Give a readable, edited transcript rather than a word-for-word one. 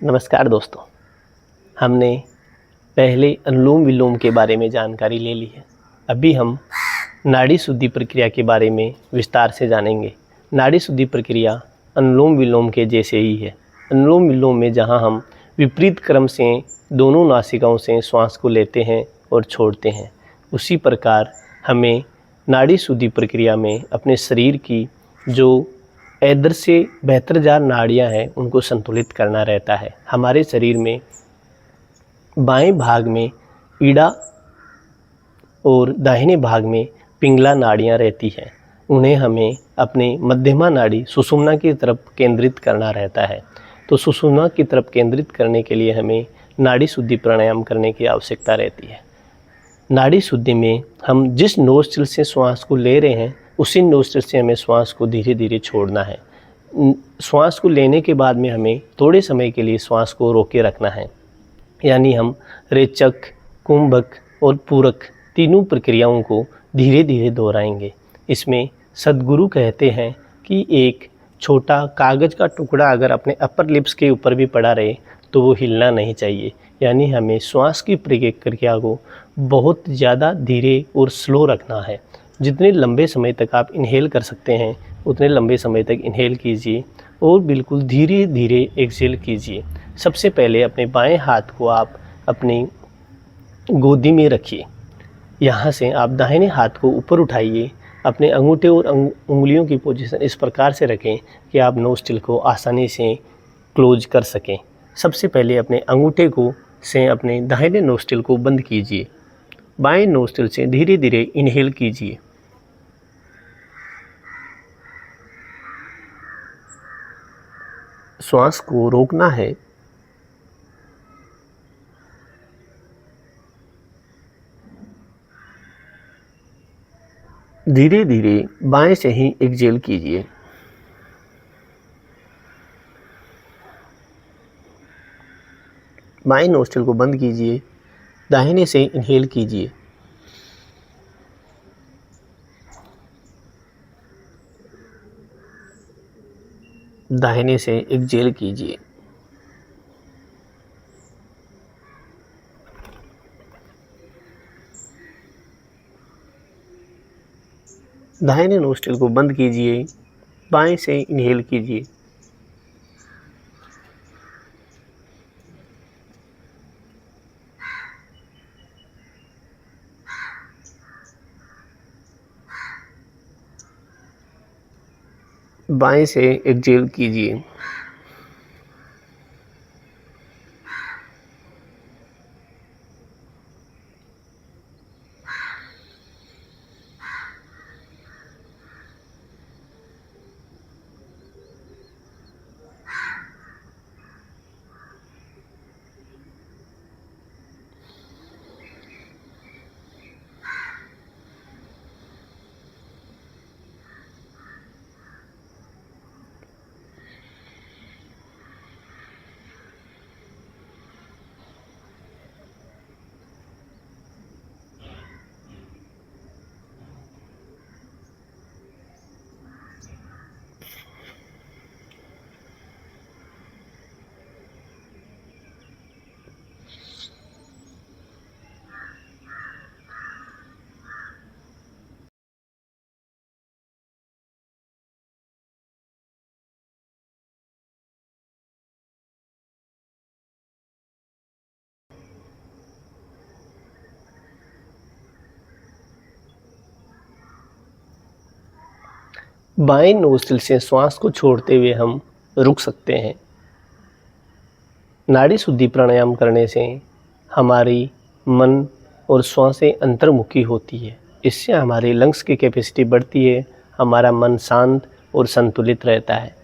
नमस्कार दोस्तों। हमने पहले अनुलोम विलोम के बारे में जानकारी ले ली है। अभी हम नाड़ी शुद्धि प्रक्रिया के बारे में विस्तार से जानेंगे। नाड़ी शुद्धि प्रक्रिया अनुलोम विलोम के जैसे ही है। अनुलोम विलोम में जहां हम विपरीत क्रम से दोनों नासिकाओं से श्वास को लेते हैं और छोड़ते हैं, उसी प्रकार हमें नाड़ी शुद्धि प्रक्रिया में अपने शरीर की जो इधर से बेहतर जार नाड़ियाँ हैं उनको संतुलित करना रहता है। हमारे शरीर में बाएं भाग में ईड़ा और दाहिने भाग में पिंगला नाड़ियाँ रहती हैं। उन्हें हमें अपने मध्यमा नाड़ी सुषुम्ना की तरफ केंद्रित करना रहता है। तो सुषुम्ना की तरफ केंद्रित करने के लिए हमें नाड़ी शुद्धि प्राणायाम करने की आवश्यकता रहती है। नाड़ी शुद्धि में हम जिस नोस्ट्रिल से श्वास को ले रहे हैं उसी नोस्ट्रिल से हमें श्वास को धीरे धीरे छोड़ना है। श्वास को लेने के बाद में हमें थोड़े समय के लिए श्वास को रोके रखना है। यानी हम रेचक, कुंभक और पूरक तीनों प्रक्रियाओं को धीरे धीरे दोहराएंगे। इसमें सद्गुरु कहते हैं कि एक छोटा कागज़ का टुकड़ा अगर अपने अपर लिप्स के ऊपर भी पड़ा रहे तो वो हिलना नहीं चाहिए। यानी हमें श्वास की प्रक्रिया को बहुत ज़्यादा धीरे और स्लो रखना है। जितने लंबे समय तक आप इन्हेल कर सकते हैं उतने लंबे समय तक इन्हेल कीजिए और बिल्कुल धीरे धीरे एक्सहेल कीजिए। सबसे पहले अपने बाएं हाथ को आप अपनी गोदी में रखिए। यहाँ से आप दाहिने हाथ को ऊपर उठाइए। अपने अंगूठे और उंगलियों की पोजीशन इस प्रकार से रखें कि आप नोस्ट्रिल को आसानी से क्लोज कर सकें। सबसे पहले अपने अंगूठे को से अपने दाहिने नोस्ट्रिल को बंद कीजिए। बाएं नोस्ट्रिल से धीरे धीरे इन्हेल कीजिए। श्वास को रोकना है। धीरे धीरे बाएं से ही एक्सहेल कीजिए। बाएं नोस्ट्रिल को बंद कीजिए। दाहिने से इन्हेल कीजिए। दाहिने से एक्सहेल कीजिए। दाहिने नोस्ट्रिल को बंद कीजिए। बाएं से इन्हेल कीजिए। बाएं से एक्सहेल कीजिए। बाएं नोस्ट्रिल से श्वास को छोड़ते हुए हम रुक सकते हैं। नाड़ी शुद्धि प्राणायाम करने से हमारी मन और श्वासें अंतर्मुखी होती है। इससे हमारे लंग्स की कैपेसिटी बढ़ती है। हमारा मन शांत और संतुलित रहता है।